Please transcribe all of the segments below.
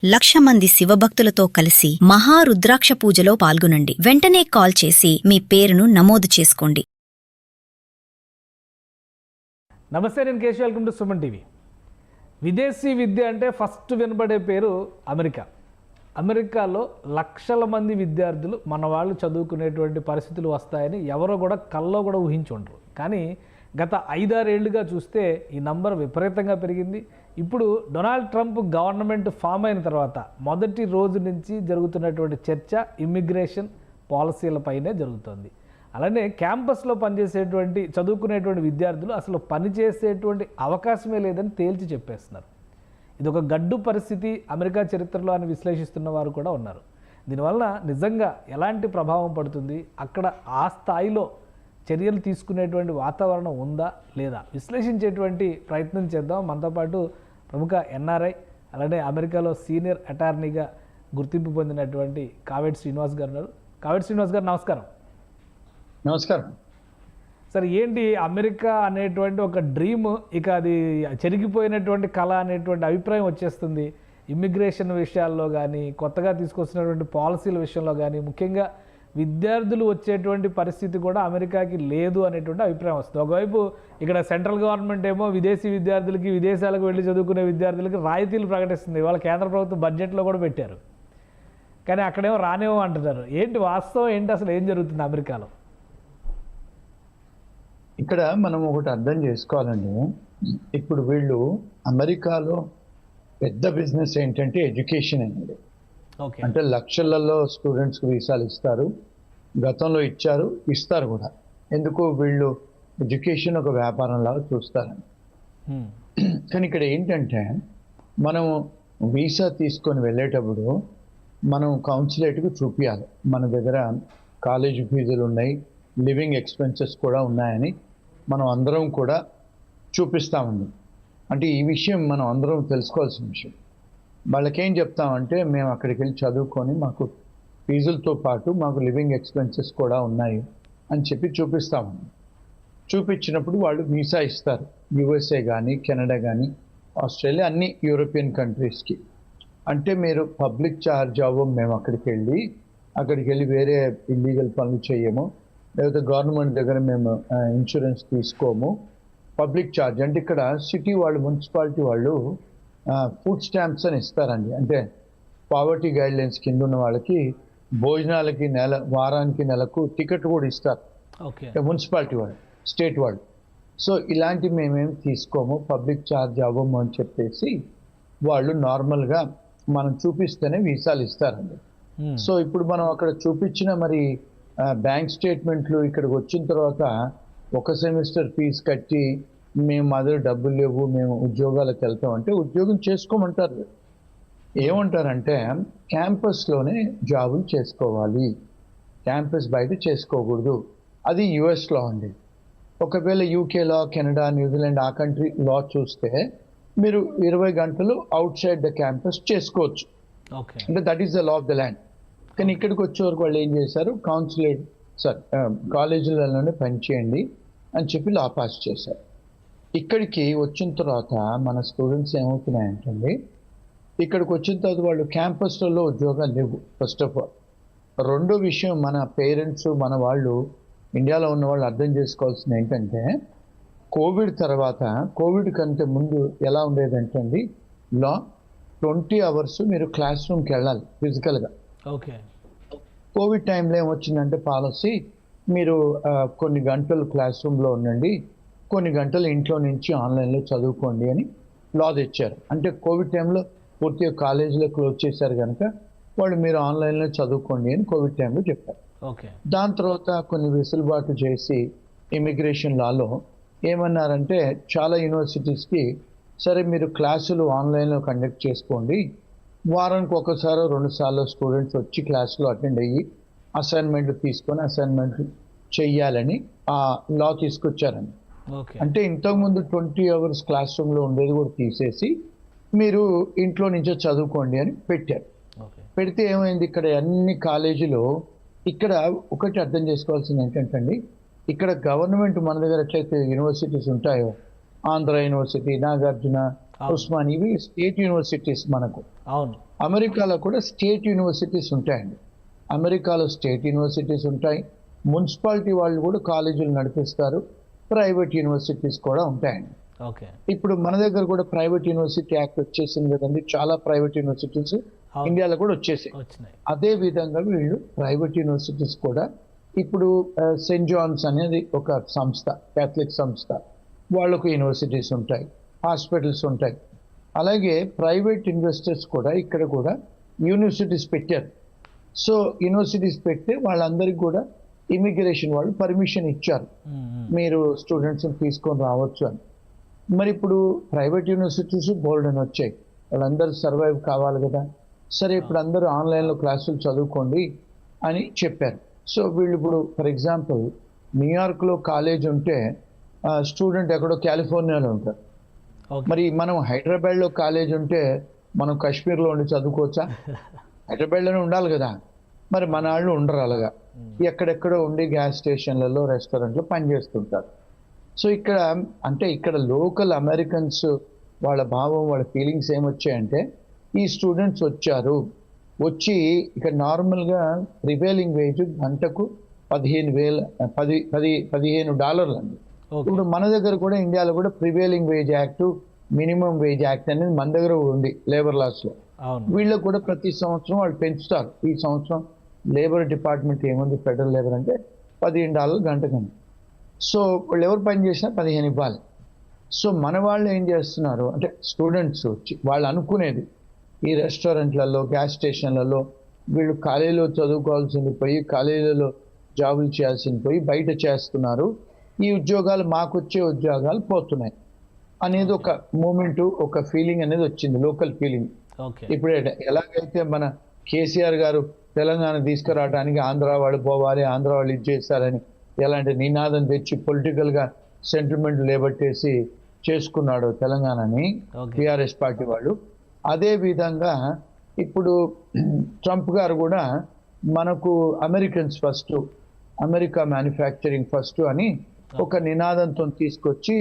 1,00,000 మంది శివభక్తులతో కలిసి మహారుద్రాక్ష పూజలో పాల్గొనండి. వెంటనే కాల్ చేసి మీ పేరును నమోదు చేసుకోండి. నమస్తే, నేను Keshav. Welcome to Suman TV. విదేశీ విద్య అంటే ఫస్ట్ వినబడే పేరు అమెరికా. అమెరికాలో లక్షల మంది విద్యార్థులు మన వాళ్ళు చదువుకునేటువంటి పరిస్థితులు వస్తాయని ఎవరో కూడా కల్లో కూడా ఊహించి ఉండరు. కానీ గత 5-6 ఏళ్లుగా చూస్తే ఈ నంబర్ విపరీతంగా పెరిగింది. ఇప్పుడు డొనాల్డ్ ట్రంప్ గవర్నమెంట్ ఫామ్ అయిన తర్వాత మొదటి రోజు నుంచి జరుగుతున్నటువంటి చర్చ ఇమ్మిగ్రేషన్ పాలసీలపైనే జరుగుతుంది. అలానే క్యాంపస్లో పనిచేసేటువంటి చదువుకునేటువంటి విద్యార్థులు అసలు పనిచేసేటువంటి అవకాశమే లేదని తేల్చి చెప్పేస్తున్నారు. ఇది ఒక గడ్డు పరిస్థితి అమెరికా చరిత్రలో అని విశ్లేషిస్తున్న వారు కూడా ఉన్నారు. దీనివల్ల నిజంగా ఎలాంటి ప్రభావం పడుతుంది, అక్కడ ఆ స్థాయిలో చర్యలు తీసుకునేటువంటి వాతావరణం ఉందా లేదా విశ్లేషించేటువంటి ప్రయత్నం చేద్దాం. మనతో పాటు ప్రముఖ ఎన్ఆర్ఐ, అలానే అమెరికాలో సీనియర్ అటార్నీగా గుర్తింపు పొందినటువంటి కావేటి శ్రీనివాస్ గారు ఉన్నారు. కావేటి శ్రీనివాస్ గారు, నమస్కారం. నమస్కారం సార్. ఏంటి అమెరికా అనేటువంటి ఒక డ్రీమ్ ఇక అది చెరిగిపోయినటువంటి కళ అనేటువంటి అభిప్రాయం వచ్చేస్తుంది. ఇమ్మిగ్రేషన్ విషయాల్లో కానీ, కొత్తగా తీసుకొచ్చినటువంటి పాలసీల విషయంలో కానీ, ముఖ్యంగా విద్యార్థులు వచ్చేటువంటి పరిస్థితి కూడా అమెరికాకి లేదు అనేటువంటి అభిప్రాయం వస్తుంది. ఒకవైపు ఇక్కడ సెంట్రల్ గవర్నమెంట్ ఏమో విదేశీ విద్యార్థులకి, విదేశాలకు వెళ్ళి చదువుకునే విద్యార్థులకి రాయితీలు ప్రకటిస్తుంది. ఇవాళ కేంద్ర ప్రభుత్వం బడ్జెట్లో కూడా పెట్టారు. కానీ అక్కడేమో రానేమో అంటున్నారు. ఏంటి వాస్తవం ఏంటి, అసలు ఏం జరుగుతుంది అమెరికాలో? ఇక్కడ మనం ఒకటి అర్థం చేసుకోవాలండి. ఇప్పుడు వీళ్ళు అమెరికాలో పెద్ద బిజినెస్ ఏంటంటే ఎడ్యుకేషన్ అనేది. అంటే లక్షలలో స్టూడెంట్స్కి వీసాలు ఇస్తారు, గతంలో ఇచ్చారు, ఇస్తారు కూడా. ఎందుకు వీళ్ళు ఎడ్యుకేషన్ ఒక వ్యాపారం లాగా చూస్తారని. కానీ ఇక్కడ ఏంటంటే మనం వీసా తీసుకొని వెళ్ళేటప్పుడు మనం కౌన్సిలేట్కి చూపించాలి మన దగ్గర కాలేజీ ఫీజులు ఉన్నాయి, లివింగ్ ఎక్స్పెన్సెస్ కూడా ఉన్నాయని మనం అందరం కూడా చూపిస్తామండి. అంటే ఈ విషయం మనం అందరం తెలుసుకోవాల్సిన విషయం. వాళ్ళకేం చెప్తామంటే మేము అక్కడికి వెళ్ళి చదువుకొని మాకు ఫీజులతో పాటు మాకు లివింగ్ ఎక్స్పెన్సెస్ కూడా ఉన్నాయి అని చెప్పి చూపిస్తామండి. చూపించినప్పుడు వాళ్ళు వీసా ఇస్తారు. యూఎస్ఏ కానీ, కెనడా కానీ, ఆస్ట్రేలియా, అన్ని యూరోపియన్ కంట్రీస్కి. అంటే మీరు పబ్లిక్ ఛార్జ్ అవ్వం, మేము అక్కడికి వెళ్ళి వేరే ఇల్లీగల్ పనులు చేయము, లేకపోతే గవర్నమెంట్ దగ్గర మేము ఇన్సూరెన్స్ తీసుకోము. పబ్లిక్ ఛార్జ్ అంటే ఇక్కడ సిటీ వాళ్ళు, మున్సిపాలిటీ వాళ్ళు ఫుడ్ స్టాంప్స్ అని ఇస్తారండి. అంటే పావర్టీ గైడ్లైన్స్ కింద ఉన్న వాళ్ళకి భోజనాలకి వారానికి నెలకు టికెట్ కూడా ఇస్తారు మున్సిపాలిటీ వాళ్ళు, స్టేట్ వాళ్ళు. సో ఇలాంటివి మేమేమి తీసుకోము, పబ్లిక్ ఛార్జ్ అవ్వము అని చెప్పేసి వాళ్ళు నార్మల్గా మనం చూపిస్తేనే వీసాలు ఇస్తారండి. సో ఇప్పుడు మనం అక్కడ చూపించిన మరి బ్యాంక్ స్టేట్మెంట్లు ఇక్కడికి వచ్చిన తర్వాత ఒక సెమిస్టర్ ఫీజు కట్టి మేము మా దగ్గర డబ్బులు లేవు, మేము ఉద్యోగాలకు వెళ్తాం అంటే ఉద్యోగం చేసుకోమంటారు. ఏమంటారంటే క్యాంపస్లోనే జాబులు చేసుకోవాలి, క్యాంపస్ బయట చేసుకోకూడదు. అది యుఎస్లో అండి. ఒకవేళ యూకేలో, కెనడా, న్యూజిలాండ్ ఆ కంట్రీ లా చూస్తే మీరు 20 గంటలు అవుట్ సైడ్ ద క్యాంపస్ చేసుకోవచ్చు. అంటే that is the law of the land. కానీ ఇక్కడికి వచ్చే వరకు వాళ్ళు ఏం చేశారు, కాలేజీలలోనే పనిచేయండి అని చెప్పి లా పాస్ చేశారు. ఇక్కడికి వచ్చిన తర్వాత మన స్టూడెంట్స్ ఏమవుతున్నాయంటే ఇక్కడికి వచ్చిన తర్వాత వాళ్ళు క్యాంపస్లలో ఉద్యోగాలు లేవు ఫస్ట్ ఆఫ్ ఆల్. రెండో విషయం, మన పేరెంట్స్, మన వాళ్ళు, ఇండియాలో ఉన్న వాళ్ళు అర్థం చేసుకోవాల్సింది ఏంటంటే కోవిడ్ తర్వాత, కోవిడ్ కంటే ముందు ఎలా ఉండేదంటే అండి లా 20 అవర్స్ మీరు క్లాస్ రూమ్కి వెళ్ళాలి ఫిజికల్గా. కోవిడ్ టైంలో ఏమొచ్చిందంటే పాలసీ, మీరు కొన్ని గంటలు క్లాస్ రూమ్లో ఉండండి, కొన్ని గంటలు ఇంట్లో నుంచి ఆన్లైన్లో చదువుకోండి అని లా తెచ్చారు. అంటే కోవిడ్ టైంలో పూర్తిగా కాలేజీలో క్లోజ్ చేశారు కనుక వాళ్ళు మీరు ఆన్లైన్లో చదువుకోండి అని కోవిడ్ టైంలో చెప్పారు. దాని తర్వాత కొన్ని వెసులుబాటు చేసి ఇమిగ్రేషన్ లాలో ఏమన్నారంటే చాలా యూనివర్సిటీస్కి సరే మీరు క్లాసులు ఆన్లైన్లో కండక్ట్ చేసుకోండి, వారానికి ఒకసారి 2 సార్లు స్టూడెంట్స్ వచ్చి క్లాసులో అటెండ్ అయ్యి అసైన్మెంట్లు తీసుకొని అసైన్మెంట్లు చెయ్యాలని ఆ లా తీసుకొచ్చారండి. అంటే ఇంతకుముందు 20 అవర్స్ క్లాస్ రూమ్లో ఉండేది కూడా తీసేసి మీరు ఇంట్లో నుంచో చదువుకోండి అని పెట్టారు. పెడితే ఏమైంది, ఇక్కడ అన్ని కాలేజీలో ఇక్కడ ఒకటి అర్థం చేసుకోవాల్సింది ఏంటంటే అండి, ఇక్కడ గవర్నమెంట్ మన దగ్గర ఎట్లయితే యూనివర్సిటీస్ ఉంటాయో, ఆంధ్ర యూనివర్సిటీ, నాగార్జున, ఉస్మాన్, ఇవి స్టేట్ యూనివర్సిటీస్ మనకు. అవును. అమెరికాలో కూడా స్టేట్ యూనివర్సిటీస్ ఉంటాయండి. అమెరికాలో స్టేట్ యూనివర్సిటీస్ ఉంటాయి, మున్సిపాలిటీ వాళ్ళు కూడా కాలేజీలు నడిపిస్తారు, ప్రైవేట్ యూనివర్సిటీస్ కూడా ఉంటాయండి. ఓకే. ఇప్పుడు మన దగ్గర కూడా ప్రైవేట్ యూనివర్సిటీ యాక్ట్ వచ్చేసింది కదండి, చాలా ప్రైవేట్ యూనివర్సిటీస్ ఇండియాలో కూడా వచ్చేసాయి. అదే విధంగా వీళ్ళు ప్రైవేట్ యూనివర్సిటీస్ కూడా ఇప్పుడు సెయింట్ జాన్స్ అనేది ఒక సంస్థ, క్యాథలిక్ సంస్థ, వాళ్ళకు యూనివర్సిటీస్ ఉంటాయి, హాస్పిటల్స్ ఉంటాయి. అలాగే ప్రైవేట్ ఇన్వెస్టర్స్ కూడా ఇక్కడ కూడా యూనివర్సిటీస్ పెట్టారు. సో యూనివర్సిటీస్ పెడితే వాళ్ళందరికీ కూడా ఇమిగ్రేషన్ వాళ్ళు పర్మిషన్ ఇచ్చారు, మీరు స్టూడెంట్స్ని తీసుకొని రావచ్చు అని. మరి ఇప్పుడు ప్రైవేట్ యూనివర్సిటీస్ బోల్డ్ అని వచ్చాయి, వాళ్ళందరూ సర్వైవ్ కావాలి కదా. సరే ఇప్పుడు అందరూ ఆన్లైన్లో క్లాసులు చదువుకోండి అని చెప్పారు. సో వీళ్ళు ఇప్పుడు ఫర్ ఎగ్జాంపుల్ న్యూయార్క్లో కాలేజ్ ఉంటే స్టూడెంట్ ఎక్కడో కాలిఫోర్నియాలో ఉంటారు. మరి మనం హైదరాబాద్లో కాలేజ్ ఉంటే మనం కాశ్మీర్లో ఉండి చదువుకోవచ్చా? హైదరాబాద్లోనే ఉండాలి కదా. మరి మన వాళ్ళు ఉండరు అలాగా, ఎక్కడెక్కడో ఉండి గ్యాస్ స్టేషన్లలో రెస్టారెంట్లో పనిచేస్తుంటారు. సో ఇక్కడ అంటే ఇక్కడ లోకల్ అమెరికన్స్ వాళ్ళ భావం, వాళ్ళ ఫీలింగ్స్ ఏమొచ్చాయంటే, ఈ స్టూడెంట్స్ వచ్చారు, వచ్చి ఇక్కడ నార్మల్గా ప్రివేలింగ్ వేజ్ గంటకు $15,000 అండి. ఇప్పుడు మన దగ్గర కూడా ఇండియాలో కూడా prevailing wage act, minimum wage act అనేది మన దగ్గర ఉంది లేబర్ లాస్లో. వీళ్ళకు కూడా ప్రతి సంవత్సరం వాళ్ళు పెంచుతారు. ఈ సంవత్సరం లేబర్ డిపార్ట్మెంట్ ఏముంది, ఫెడరల్ లేబర్ అంటే $15 గంటకని. సో వాళ్ళు ఎవరు పని చేసినా 15 ఇవ్వాలి. సో మన వాళ్ళు ఏం చేస్తున్నారు అంటే స్టూడెంట్స్ వచ్చి వాళ్ళు అనుకునేది ఈ రెస్టారెంట్లలో, గ్యాస్ స్టేషన్లలో వీళ్ళు కాలేజీలో చదువుకోవాల్సింది పోయి కాలేజీలలో జాబులు చేయాల్సింది పోయి బయట చేస్తున్నారు, ఈ ఉద్యోగాలు మాకు వచ్చే ఉద్యోగాలు పోతున్నాయి అనేది ఒక మూమెంట్, ఒక ఫీలింగ్ అనేది వచ్చింది, లోకల్ ఫీలింగ్. ఇప్పుడు ఎలాగైతే మన కేసీఆర్ గారు తెలంగాణ తీసుకురావడానికి ఆంధ్ర వాళ్ళు పోవాలి, ఆంధ్ర వాళ్ళు ఇది చేశారని ఎలాంటి నినాదం తెచ్చి పొలిటికల్గా సెంటిమెంట్ లేబట్టేసి చేసుకున్నాడు తెలంగాణని టీఆర్ఎస్ పార్టీ వాళ్ళు, అదే విధంగా ఇప్పుడు ట్రంప్ గారు కూడా మనకు Americans first, America manufacturing first అని ఒక నినాదంతో తీసుకొచ్చి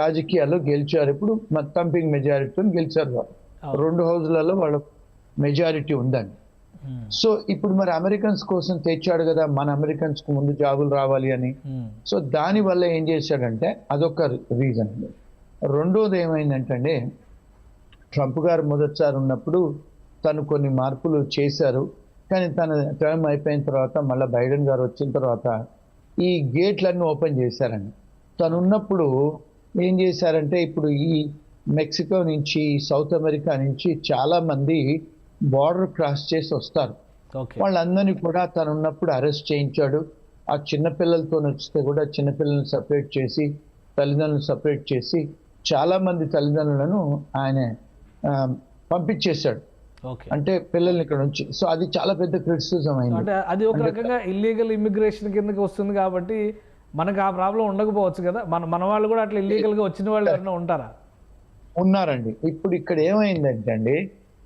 రాజకీయాల్లో గెలిచారు. ఇప్పుడు థంపింగ్ మెజారిటీతో గెలిచారు వాళ్ళు, 2 హౌజ్లలో వాళ్ళ మెజారిటీ ఉందండి. సో ఇప్పుడు మరి అమెరికన్స్ కోసం తెచ్చాడు కదా, మన అమెరికన్స్ కు ముందు జాబులు రావాలి అని. సో దానివల్ల ఏం చేశాడంటే అదొక రీజన్ అండి. రెండోది ఏమైందంటే ట్రంప్ గారు మొదటిసారి ఉన్నప్పుడు తను కొన్ని మార్పులు చేశారు, కానీ తన టర్మ్ అయిపోయిన తర్వాత మళ్ళీ బైడెన్ గారు వచ్చిన తర్వాత ఈ గేట్లన్నీ ఓపెన్ చేశారండి. తను ఉన్నప్పుడు ఏం చేశారంటే ఇప్పుడు ఈ మెక్సికో నుంచి, సౌత్ అమెరికా నుంచి చాలా మంది బార్డర్ క్రాస్ చేసి వస్తారు. వాళ్ళందరినీ కూడా తను ఉన్నప్పుడు అరెస్ట్ చేయించాడు. ఆ చిన్నపిల్లలతో వస్తే కూడా చిన్నపిల్లల్ని సపరేట్ చేసి, తల్లిదండ్రులను సపరేట్ చేసి చాలా మంది తల్లిదండ్రులను ఆయన పంపించేశాడు, అంటే పిల్లల్ని ఇక్కడ నుంచి. సో అది చాలా పెద్ద క్రిటిసిజం అయింది. అంటే అది ఒక రకంగా ఇల్లీగల్ ఇమిగ్రేషన్ కిందకి వస్తుంది కాబట్టి మనకు ఆ ప్రాబ్లం ఉండకపోవచ్చు కదా. మన వాళ్ళు కూడా అట్లా ఇల్లీగల్గా వచ్చిన వాళ్ళు ఎవరైనా ఉంటారా? ఉన్నారండి. ఇప్పుడు ఇక్కడ ఏమైందంటే అండి,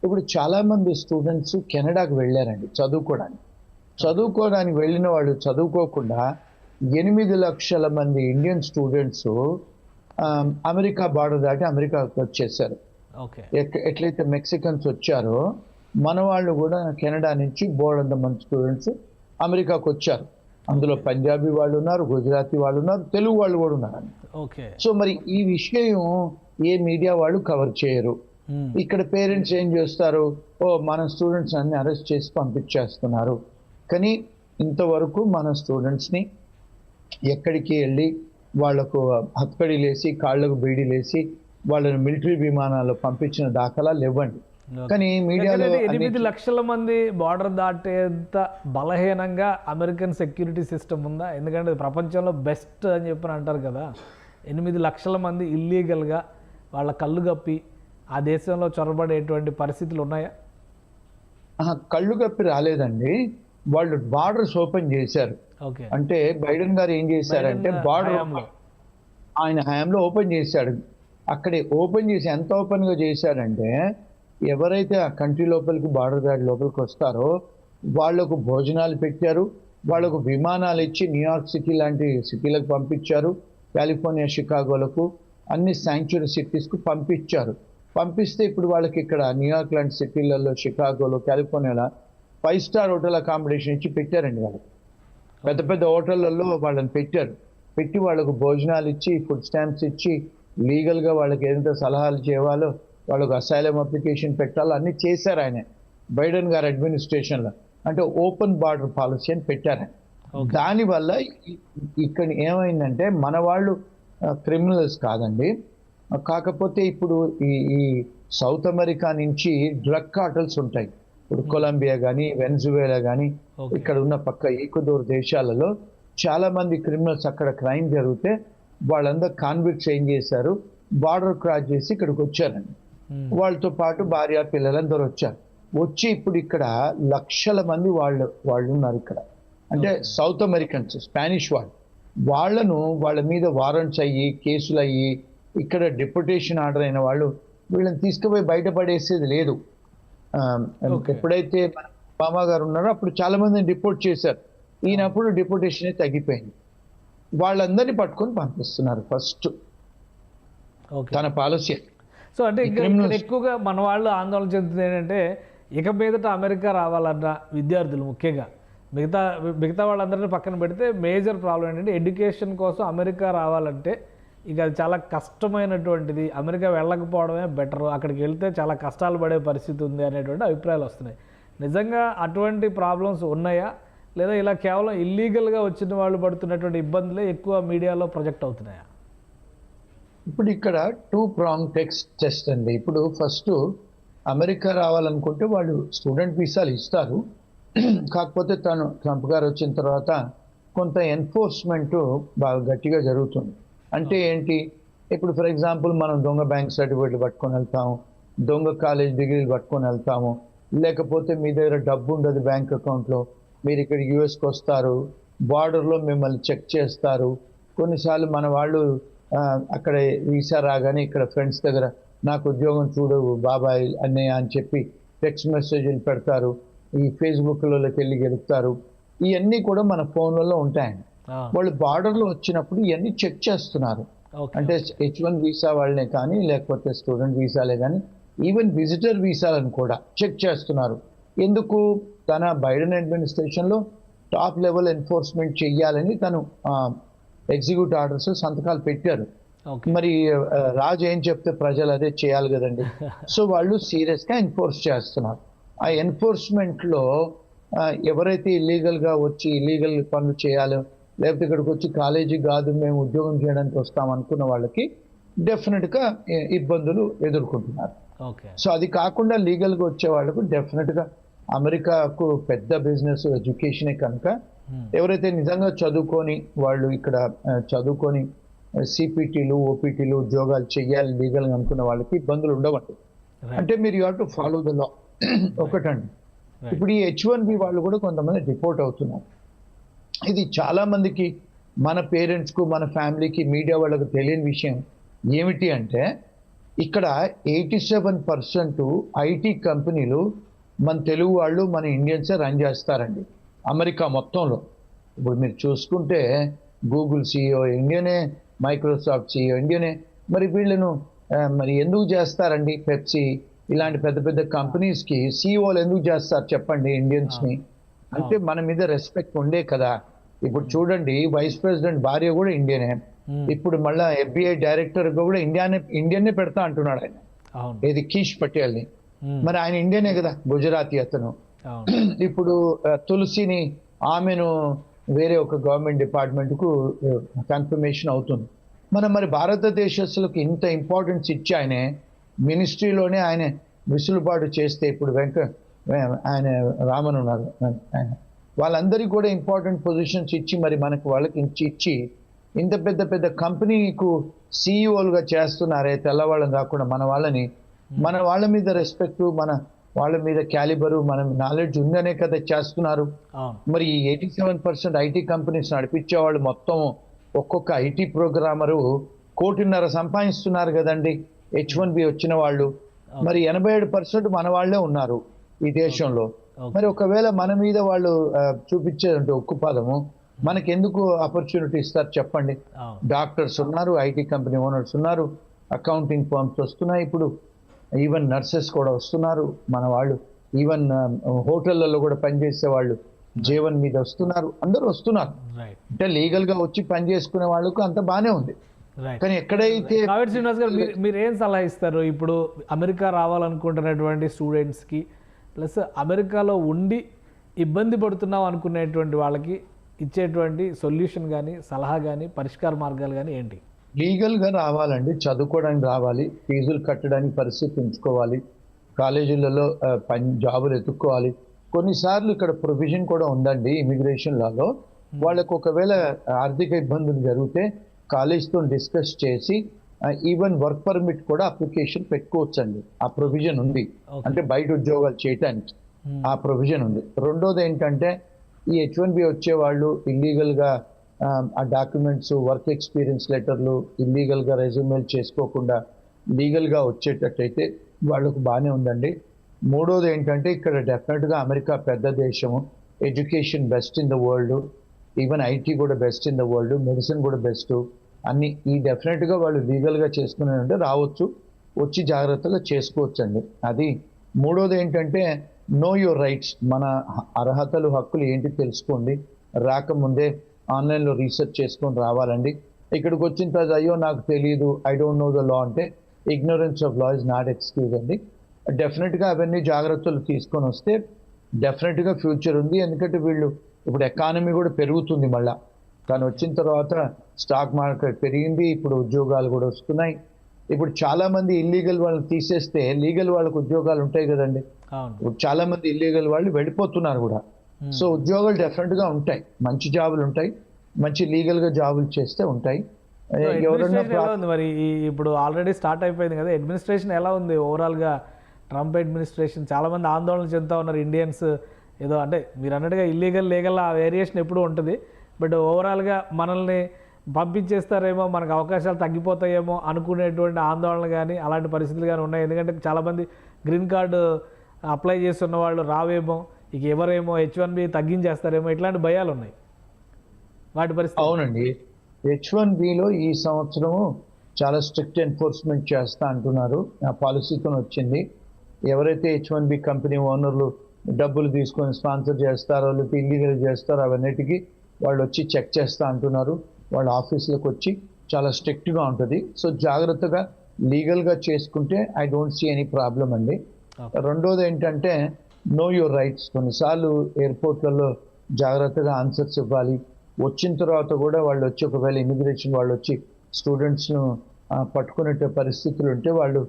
ఇప్పుడు చాలా మంది స్టూడెంట్స్ కెనడాకు వెళ్ళారండి చదువుకోవడానికి వెళ్ళిన వాళ్ళు చదువుకోకుండా 8 లక్షల మంది ఇండియన్ స్టూడెంట్స్ అమెరికా బార్డర్ దాటి అమెరికాకు వచ్చేసారు. ఎట్లయితే మెక్సికన్స్ వచ్చారో మన వాళ్ళు కూడా కెనడా నుంచి బోర్డంత మంది స్టూడెంట్స్ అమెరికాకు వచ్చారు. అందులో పంజాబీ వాళ్ళు ఉన్నారు, గుజరాతీ వాళ్ళు ఉన్నారు, తెలుగు వాళ్ళు కూడా ఉన్నారు. సో మరి ఈ విషయం ఏ మీడియా వాళ్ళు కవర్ చేయరు. ఇక్కడ పేరెంట్స్ ఏం చేస్తారు, మన స్టూడెంట్స్ అన్ని అరెస్ట్ చేసి పంపించేస్తున్నారు. కానీ ఇంతవరకు మన స్టూడెంట్స్ని ఎక్కడికి వెళ్ళి వాళ్లకు హత్కడీలేసి కాళ్లకు బీడీలేసి వాళ్ళని మిలిటరీ విమానాల్లో పంపించిన దాఖలాలు ఇవ్వండి. కానీ మీడియాలో 8 లక్షల మంది బార్డర్ దాటేంత బలహీనంగా అమెరికన్ సెక్యూరిటీ సిస్టమ్ ఉందా? ఎందుకంటే ప్రపంచంలో బెస్ట్ అని చెప్పి అంటారు కదా. 8 లక్షల మంది ఇల్లీగల్గా వాళ్ళ కళ్ళు కప్పి ఆ దేశంలో చొరబడేటువంటి పరిస్థితులు ఉన్నాయా? కళ్ళు కప్పి రాలేదండి, వాళ్ళు బార్డర్స్ ఓపెన్ చేశారు. అంటే బైడెన్ గారు ఏం చేశారంటే బార్డర్ ఆయన హయాంలో ఓపెన్ చేశాడు. అక్కడే ఓపెన్ చేసి ఎంత ఓపెన్గా చేశాడంటే ఎవరైతే ఆ కంట్రీ లోపలికి బార్డర్ దాటి లోపలికి వస్తారో వాళ్లకు భోజనాలు పెట్టారు, వాళ్లకు విమానాలు ఇచ్చి న్యూయార్క్ సిటీ లాంటి సిటీలకు పంపించారు, కాలిఫోర్నియా, షికాగోలకు, అన్ని శాంక్చురీ సిటీస్కు పంపించారు. పంపిస్తే ఇప్పుడు వాళ్ళకి ఇక్కడ న్యూయార్క్ లాంటి సిటీలలో, షికాగోలో, కాలిఫోర్నియాలో 5 స్టార్ హోటల్ అకామిడేషన్ ఇచ్చి పెట్టారండి వాళ్ళకి. పెద్ద పెద్ద హోటళ్లలో వాళ్ళని పెట్టి వాళ్ళకు భోజనాలు ఇచ్చి, ఫుడ్ స్టాంప్స్ ఇచ్చి, లీగల్గా వాళ్ళకి ఏదైతే సలహాలు చేయాలో, వాళ్ళకు అసైలం అప్లికేషన్ పెట్టాలో అన్నీ చేశారు ఆయన బైడెన్ గారి అడ్మినిస్ట్రేషన్లో. అంటే ఓపెన్ బార్డర్ పాలసీ అని పెట్టారు. దానివల్ల ఇక్కడ ఏమైందంటే మన వాళ్ళు క్రిమినల్స్ కాదండి, కాకపోతే ఇప్పుడు ఈ సౌత్ అమెరికా నుంచి డ్రగ్ కార్టల్స్ ఉంటాయి. ఇప్పుడు కొలంబియా కానీ, వెనిజువేలా కానీ, ఇక్కడ ఉన్న పక్క ఈక్వెడోర్ దేశాలలో చాలా మంది క్రిమినల్స్ అక్కడ క్రైమ్ జరిగితే వాళ్ళందరూ కాన్విక్ట్స్ ఏం చేశారు, బార్డర్ క్రాస్ చేసి ఇక్కడికి వచ్చారండి. వాళ్ళతో పాటు భార్య పిల్లలందరూ వచ్చి ఇప్పుడు ఇక్కడ లక్షల మంది వాళ్ళు ఉన్నారు ఇక్కడ. అంటే సౌత్ అమెరికన్స్, స్పానిష్ వాళ్ళ మీద వారెంట్స్ అయ్యి, కేసులు అయ్యి, ఇక్కడ డిపోటేషన్ ఆర్డర్ అయిన వాళ్ళు వీళ్ళని తీసుకుపోయి బయటపడేసేది లేదు. ఎప్పుడైతే ఒబామా గారు ఉన్నారో అప్పుడు చాలా మందిని డిపోర్ట్ చేశారు. ఈయనప్పుడు డిపోటేషన్ తగ్గిపోయింది. వాళ్ళందరినీ పట్టుకొని పంపిస్తున్నారు ఫస్ట్ తన పాలసీ. సో అంటే ఎక్కువగా మన వాళ్ళు ఆందోళన చెందుతుంది ఏంటంటే, ఇక మీదట అమెరికా రావాలన్న విద్యార్థులు ముఖ్యంగా, మిగతా వాళ్ళందరినీ పక్కన పెడితే మేజర్ ప్రాబ్లం ఏంటంటే, ఎడ్యుకేషన్ కోసం అమెరికా రావాలంటే ఇక అది చాలా కష్టమైనటువంటిది, అమెరికా వెళ్ళకపోవడమే బెటర్, అక్కడికి వెళ్తే చాలా కష్టాలు పడే పరిస్థితి ఉంది అనేటువంటి అభిప్రాయాలు వస్తున్నాయి. నిజంగా అటువంటి ప్రాబ్లమ్స్ ఉన్నాయా, లేదా ఇలా కేవలం ఇల్లీగల్గా వచ్చిన వాళ్ళు పడుతున్నటువంటి ఇబ్బందులే ఎక్కువ మీడియాలో ప్రొజెక్ట్ అవుతున్నాయా? ఇప్పుడు ఇక్కడ 2 pronged టెస్ట్ అండి. ఇప్పుడు ఫస్ట్ అమెరికా రావాలనుకుంటే వాళ్ళు స్టూడెంట్ వీసాలు ఇస్తారు. కాకపోతే ట్రంప్ గారు వచ్చిన తర్వాత కొంత ఎన్ఫోర్స్మెంట్ బాగా గట్టిగా జరుగుతుంది. అంటే ఏంటి, ఇప్పుడు ఫర్ ఎగ్జాంపుల్ మనం దొంగ బ్యాంక్ సర్టిఫికేట్లు పట్టుకొని వెళ్తాము, దొంగ కాలేజ్ డిగ్రీలు పట్టుకొని వెళ్తాము, లేకపోతే మీ దగ్గర డబ్బు ఉండదు బ్యాంక్ అకౌంట్లో, మీరు ఇక్కడ యూఎస్కి వస్తారు, బార్డర్లో మిమ్మల్ని చెక్ చేస్తారు. కొన్నిసార్లు మన వాళ్ళు అక్కడ వీసా రాగానే ఇక్కడ ఫ్రెండ్స్ దగ్గర నాకు ఉద్యోగం చూడు బాబాయ్ అన్నయ్య అని చెప్పి టెక్స్ట్ మెసేజ్లు పెడతారు, ఈ ఫేస్బుక్లలోకి వెళ్ళి గెలుపుతారు. ఇవన్నీ కూడా మన ఫోన్లలో ఉంటాయండి. వాళ్ళు బార్డర్లో వచ్చినప్పుడు ఇవన్నీ చెక్ చేస్తున్నారు. అంటే H1 వీసా వాళ్ళనే కానీ, లేకపోతే స్టూడెంట్ వీసాలే కానీ, ఈవెన్ విజిటర్ వీసాలను కూడా చెక్ చేస్తున్నారు. ఎందుకు, తన బైడెన్ అడ్మినిస్ట్రేషన్లో టాప్ లెవెల్ ఎన్ఫోర్స్మెంట్ చెయ్యాలని తను ఎగ్జిక్యూటివ్ ఆర్డర్స్ సంతకాలు పెట్టారు. మరి రాజు ఏం చెప్తే ప్రజలు అదే చేయాలి కదండి. సో వాళ్ళు సీరియస్గా ఎన్ఫోర్స్ చేస్తున్నారు. ఆ ఎన్ఫోర్స్మెంట్లో ఎవరైతే ఇల్లీగల్గా వచ్చి ఇల్లీగల్ పనులు చేయాలో, లేకపోతే ఇక్కడికి వచ్చి కాలేజీ కాదు మేము ఉద్యోగం చేయడానికి వస్తాం అనుకున్న వాళ్ళకి డెఫినెట్గా ఇబ్బందులు ఎదుర్కొంటున్నారు. సో అది కాకుండా లీగల్గా వచ్చే వాళ్ళకు డెఫినెట్గా అమెరికాకు పెద్ద బిజినెస్ ఎడ్యుకేషనే కనుక ఎవరైతే నిజంగా చదువుకొని వాళ్ళు ఇక్కడ చదువుకొని సిపిటీలు, ఓపీటీలు ఉద్యోగాలు చెయ్యాలి లీగల్గా అనుకున్న వాళ్ళకి ఇబ్బందులు ఉండవండి. అంటే మీరు you have to follow the law ఒకటండి. ఇప్పుడు ఈ H1B వాళ్ళు కూడా కొంతమంది డిపోర్ట్ అవుతున్నారు. ఇది చాలా మందికి, మన పేరెంట్స్కు, మన ఫ్యామిలీకి, మీడియా వాళ్ళకు తెలియని విషయం ఏమిటి అంటే, ఇక్కడ 87% ఐటీ కంపెనీలు మన తెలుగు వాళ్ళు, మన ఇండియన్సే రన్ చేస్తారండి అమెరికా మొత్తంలో. ఇప్పుడు మీరు చూసుకుంటే గూగుల్ CEO ఇండియనే, మైక్రోసాఫ్ట్ CEO ఇండియనే. మరి వీళ్ళను మరి ఎందుకు చేస్తారండి? పెప్సీ ఇలాంటి పెద్ద పెద్ద కంపెనీస్కి CEOలు ఎందుకు చేస్తారు చెప్పండి ఇండియన్స్ని? అంటే మన మీద రెస్పెక్ట్ ఉండే కదా. ఇప్పుడు చూడండి, వైస్ ప్రెసిడెంట్ భార్య కూడా ఇండియనే. ఇప్పుడు మళ్ళీ FBI డైరెక్టర్ కూడా ఇండియన్నే పెడతా అంటున్నాడు ఆయన, ఏది కీష్ పటేల్ని. మరి ఆయన ఇండియనే కదా, గుజరాతీ అతను. ఇప్పుడు తులసిని, ఆమెను వేరే ఒక గవర్నమెంట్ డిపార్ట్మెంట్కు కన్ఫర్మేషన్ అవుతుంది. మరి భారతదేశస్తులకు ఇంత ఇంపార్టెన్స్ ఇచ్చి ఆయనే మినిస్ట్రీలోనే ఆయన విసులుబాటు చేస్తే, ఇప్పుడు ఆయన రామన్ ఉన్నారు, ఆయన వాళ్ళందరికీ కూడా ఇంపార్టెంట్ పొజిషన్స్ ఇచ్చి, మరి మనకు వాళ్ళకి ఇచ్చి ఇంత పెద్ద పెద్ద కంపెనీకు CEOలుగా చేస్తున్నారే తెల్లవాళ్ళని కాకుండా మన వాళ్ళ మీద రెస్పెక్ట్, మన వాళ్ళ మీద క్యాలిబరు, మన నాలెడ్జ్ ఉందనే కదా చేస్తున్నారు. మరి ఈ 87% ఐటీ కంపెనీస్ నడిపించే వాళ్ళు మొత్తం ఒక్కొక్క ఐటీ ప్రోగ్రామరు 1.5 కోటి సంపాదిస్తున్నారు కదండి H1B వచ్చిన వాళ్ళు. మరి 87% మన వాళ్ళే ఉన్నారు ఈ దేశంలో. మరి ఒకవేళ మన మీద వాళ్ళు చూపించేదంటే ఉక్కుపాదము, మనకెందుకు ఆపర్చునిటీ ఇస్తారు చెప్పండి? డాక్టర్స్ ఉన్నారు, ఐటీ కంపెనీ ఓనర్స్ ఉన్నారు, అకౌంటింగ్ ఫర్మ్స్ వస్తున్నాయి. ఇప్పుడు ఈవెన్ నర్సెస్ కూడా వస్తున్నారు మన వాళ్ళు, ఈవెన్ హోటళ్లలో కూడా పనిచేసే వాళ్ళు జీవన్ మీద వస్తున్నారు, అందరూ వస్తున్నారు. రైట్ అంటే లీగల్ గా వచ్చి పని చేసుకునే వాళ్ళకు అంత బానే ఉంది. రైట్. కానీ ఎక్కడైతే కావేటి శ్రీనివాస్ గారు, మీరు ఏం సలహా ఇస్తారు ఇప్పుడు అమెరికా రావాలనుకుంటున్నటువంటి స్టూడెంట్స్కి, ప్లస్ అమెరికాలో ఉండి ఇబ్బంది పడుతున్నాం అనుకునేటువంటి వాళ్ళకి ఇచ్చేటువంటి సొల్యూషన్ కానీ, సలహా కానీ, పరిష్కార మార్గాలు కానీ ఏంటి? లీగల్ గా రావాలండి, చదువుకోవడానికి రావాలి, ఫీజులు కట్టడానికి పరిస్థితి ఉంచుకోవాలి, కాలేజీలలో జాబులు ఎత్తుక్కోవాలి. కొన్నిసార్లు ఇక్కడ ప్రొవిజన్ కూడా ఉందండి ఇమిగ్రేషన్ లాలో, వాళ్ళకు ఒకవేళ ఆర్థిక ఇబ్బందులు జరిగితే కాలేజ్తో డిస్కస్ చేసి ఈవెన్ వర్క్ పర్మిట్ కూడా అప్లికేషన్ పెట్టుకోవచ్చు అండి. ఆ ప్రొవిజన్ ఉంది, అంటే బయట ఉద్యోగాలు చేయటానికి ఆ ప్రొవిజన్ ఉంది. రెండోది ఏంటంటే ఈ H1B వచ్చే వాళ్ళు ఇల్లీగల్గా ఆ డాక్యుమెంట్స్, వర్క్ ఎక్స్పీరియన్స్ లెటర్లు ఇల్లీగల్గా రెజ్యూమేలు చేసుకోకుండా లీగల్గా వచ్చేటట్టయితే వాళ్ళకు బాగానే ఉందండి. మూడోది ఏంటంటే ఇక్కడ డెఫినెట్గా అమెరికా పెద్ద దేశము, education best in the world, even IT కూడా best in the world, medicine కూడా బెస్ట్, అన్ని ఈ డెఫినెట్గా వాళ్ళు లీగల్గా చేసుకున్నారంటే రావచ్చు, వచ్చి జాగ్రత్తగా చేసుకోవచ్చు అండి. అది మూడోది ఏంటంటే నో యువర్ రైట్స్, మన అర్హతలు హక్కులు ఏంటి తెలుసుకోండి, రాకముందే ఆన్లైన్లో రీసెర్చ్ చేసుకొని రావాలండి. ఇక్కడికి వచ్చిన తర్వాత అయ్యో నాకు తెలియదు, I don't know the law అంటే ignorance of law is not excuse అండి. డెఫినెట్గా అవన్నీ జాగ్రత్తలు తీసుకొని వస్తే డెఫినెట్గా ఫ్యూచర్ ఉంది. ఎందుకంటే వీళ్ళు ఇప్పుడు ఎకానమీ కూడా పెరుగుతుంది మళ్ళా, కానీ వచ్చిన తర్వాత స్టాక్ మార్కెట్ పెరిగింది, ఇప్పుడు ఉద్యోగాలు కూడా వస్తున్నాయి. ఇప్పుడు చాలా మంది ఇల్లీగల్ వాళ్ళని తీసేస్తే లీగల్ వాళ్ళకు ఉద్యోగాలు ఉంటాయి కదండి. ఇప్పుడు చాలా మంది ఇల్లీగల్ వాళ్ళు వెళ్ళిపోతున్నారు కూడా. సో ఉద్యోగాలు డెఫినెట్గా ఉంటాయి, మంచి జాబులు ఉంటాయి, మంచి లీగల్గా జాబులు చేస్తే ఉంటాయి. ఎవరన్నా మరి ఇప్పుడు ఆల్రెడీ స్టార్ట్ అయిపోయింది కదా, అడ్మినిస్ట్రేషన్ ఎలా ఉంది ఓవరాల్గా? ట్రంప్ అడ్మినిస్ట్రేషన్ చాలా మంది ఆందోళన చెందుతూ ఉన్నారు ఇండియన్స్, ఏదో అంటే మీరు అన్నట్టుగా ఇల్లీగల్ లీగల్ ఆ వేరియేషన్ ఎప్పుడూ ఉంటుంది, బట్ ఓవరాల్గా మనల్ని పంపించేస్తారేమో, మనకు అవకాశాలు తగ్గిపోతాయేమో అనుకునేటువంటి ఆందోళన కానీ అలాంటి పరిస్థితులు కానీ ఉన్నాయి. ఎందుకంటే చాలామంది గ్రీన్ కార్డు అప్లై చేస్తున్న వాళ్ళు రావేమో, ఇక ఎవరేమో H1B తగ్గించేస్తారేమో, ఇట్లాంటి భయాలు ఉన్నాయి వాటి పరిస్థితి. అవునండి, H1Bలో ఈ సంవత్సరము చాలా స్ట్రిక్ట్ ఎన్ఫోర్స్మెంట్ చేస్తా అంటున్నారు, ఆ పాలసీతో వచ్చింది. ఎవరైతే H1B కంపెనీ ఓనర్లు డబ్బులు తీసుకొని స్పాన్సర్ చేస్తారో లేకపోతే ఇల్లీగల్ చేస్తారో అవన్నిటికీ వాళ్ళు వచ్చి చెక్ చేస్తా అంటున్నారు. వాళ్ళ ఆఫీసులకు వచ్చి చాలా స్ట్రిక్ట్గా ఉంటుంది. సో జాగ్రత్తగా లీగల్గా చేసుకుంటే I don't see any problem అండి. రెండోది ఏంటంటే నో యువర్ రైట్స్. కొన్నిసార్లు ఎయిర్పోర్ట్లలో జాగ్రత్తగా ఆన్సర్స్ ఇవ్వాలి. వచ్చిన తర్వాత కూడా వాళ్ళు వచ్చి ఒకవేళ ఇమిగ్రేషన్ వాళ్ళు వచ్చి స్టూడెంట్స్ను పట్టుకునే పరిస్థితులు ఉంటే వాళ్ళు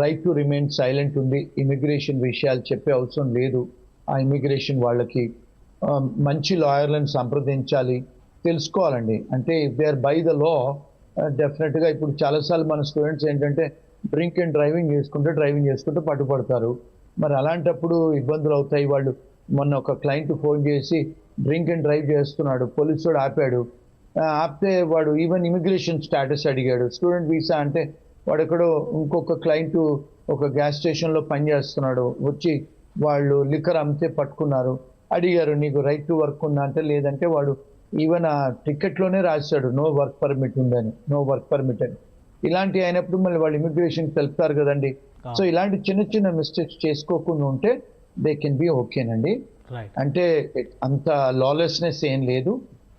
రైట్ టు రిమైన్ సైలెంట్ ఉంది, ఇమిగ్రేషన్ విషయాలు చెప్పే అవసరం లేదు. ఆ ఇమిగ్రేషన్ వాళ్ళకి మంచి లాయర్లను సంప్రదించాలి, తెలుసుకోవాలండి. అంటే if they are by the law డెఫినెట్గా ఇప్పుడు చాలాసార్లు మన స్టూడెంట్స్ ఏంటంటే డ్రింక్ అండ్ డ్రైవింగ్ చేసుకుంటే పట్టుపడతారు. మరి అలాంటప్పుడు ఇబ్బందులు అవుతాయి. వాళ్ళు మొన్న ఒక క్లయింట్ ఫోన్ చేసి డ్రింక్ అండ్ డ్రైవ్ చేస్తున్నాడు, పోలీసు వాడు ఆపాడు. ఆపితే వాడు ఈవెన్ ఇమిగ్రేషన్ స్టేటస్ అడిగాడు, స్టూడెంట్ వీసా అంటే వాడు ఎక్కడో ఇంకొక క్లయింట్ ఒక గ్యాస్ స్టేషన్లో పనిచేస్తున్నాడు, వచ్చి వాళ్ళు లిక్కర్ అమ్మితే పట్టుకున్నారు. అడిగారు నీకు రైట్ టు వర్క్ ఉందా అంటే లేదంటే వాడు ఈవెన్ ఆ టికెట్లోనే రాశాడు నో వర్క్ పర్మిట్ ఉందని, నో వర్క్ పర్మిట్ అని. ఇలాంటి అయినప్పుడు మళ్ళీ వాళ్ళు ఇమిగ్రేషన్కి తెలుపుతారు కదండి. సో ఇలాంటి చిన్న చిన్న మిస్టేక్స్ చేసుకోకుండా ఉంటే దే కెన్ బి ఓకేనండి. అంటే అంత లాలెస్నెస్ ఏం లేదు,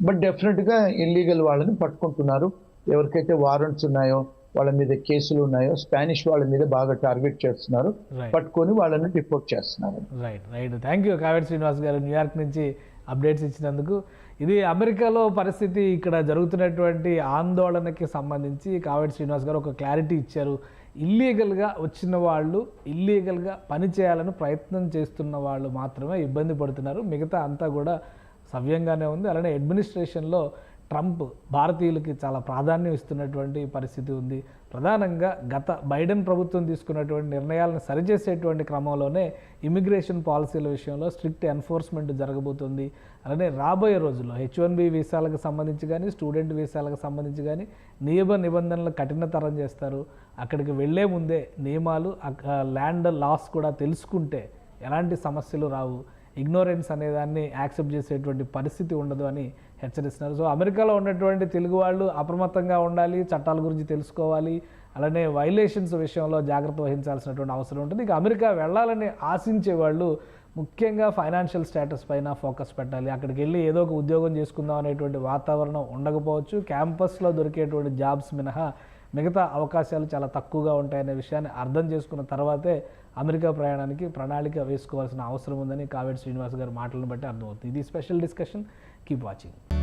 బట్ డెఫినెట్గా ఇల్లీగల్ వాళ్ళని పట్టుకుంటున్నారు. ఎవరికైతే వారెంట్స్ ఉన్నాయో వాళ్ళ మీద కేసులు ఉన్నాయో స్పానిష్ వాళ్ళ మీద బాగా టార్గెట్ చేస్తున్నారు, పట్టుకొని వాళ్ళని రిపోర్ట్ చేస్తున్నారు. Right. Thank you Kaveti Srinivas గారు, న్యూయార్క్ నుంచి అప్డేట్స్ ఇచ్చినందుకు. ఇది అమెరికాలో పరిస్థితి, ఇక్కడ జరుగుతున్నటువంటి ఆందోళనకి సంబంధించి కావేటి శ్రీనివాస్ గారు ఒక క్లారిటీ ఇచ్చారు. ఇల్లీగల్గా వచ్చిన వాళ్ళు, ఇల్లీగల్గా పని చేయాలని ప్రయత్నం చేస్తున్న వాళ్ళు మాత్రమే ఇబ్బంది పడుతున్నారు, మిగతా అంతా కూడా సవ్యంగానే ఉంది. అలానే అడ్మినిస్ట్రేషన్లో ట్రంప్ భారతీయులకి చాలా ప్రాధాన్యం ఇస్తున్నటువంటి పరిస్థితి ఉంది. ప్రధానంగా గత బైడెన్ ప్రభుత్వం తీసుకున్నటువంటి నిర్ణయాలను సరిచేసేటువంటి క్రమంలోనే ఇమిగ్రేషన్ పాలసీల విషయంలో స్ట్రిక్ట్ ఎన్ఫోర్స్మెంట్ జరగబోతుంది. అలానే రాబోయే రోజుల్లో H1B వీసాలకు సంబంధించి కానీ, స్టూడెంట్ వీసాలకు సంబంధించి కానీ నియమ నిబంధనలు కఠినతరం చేస్తారు. అక్కడికి వెళ్లే ముందే నియమాలు, ల్యాండ్ లాస్ కూడా తెలుసుకుంటే ఎలాంటి సమస్యలు రావు. ఇగ్నోరెన్స్ అనేదాన్ని యాక్సెప్ట్ చేసేటువంటి పరిస్థితి ఉండదు అని హెచ్చరిస్తున్నారు. సో అమెరికాలో ఉన్నటువంటి తెలుగు వాళ్ళు అప్రమత్తంగా ఉండాలి, చట్టాల గురించి తెలుసుకోవాలి, అలానే వైలేషన్స్ విషయంలో జాగ్రత్త వహించాల్సినటువంటి అవసరం ఉంటుంది. ఇక అమెరికా వెళ్ళాలని ఆశించే వాళ్ళు ముఖ్యంగా ఫైనాన్షియల్ స్టేటస్ పైన ఫోకస్ పెట్టాలి. అక్కడికి వెళ్ళి ఏదో ఒక ఉద్యోగం చేసుకుందాం అనేటువంటి వాతావరణం ఉండకపోవచ్చు. క్యాంపస్లో దొరికేటువంటి జాబ్స్ మినహా మిగతా అవకాశాలు చాలా తక్కువగా ఉంటాయనే విషయాన్ని అర్థం చేసుకున్న తర్వాతే అమెరికా ప్రయాణానికి ప్రణాళిక వేసుకోవాల్సిన అవసరం ఉందని కావేటి శ్రీనివాస్ గారి మాటలను బట్టి అర్థమవుతుంది. ఇది స్పెషల్ డిస్కషన్. Keep watching.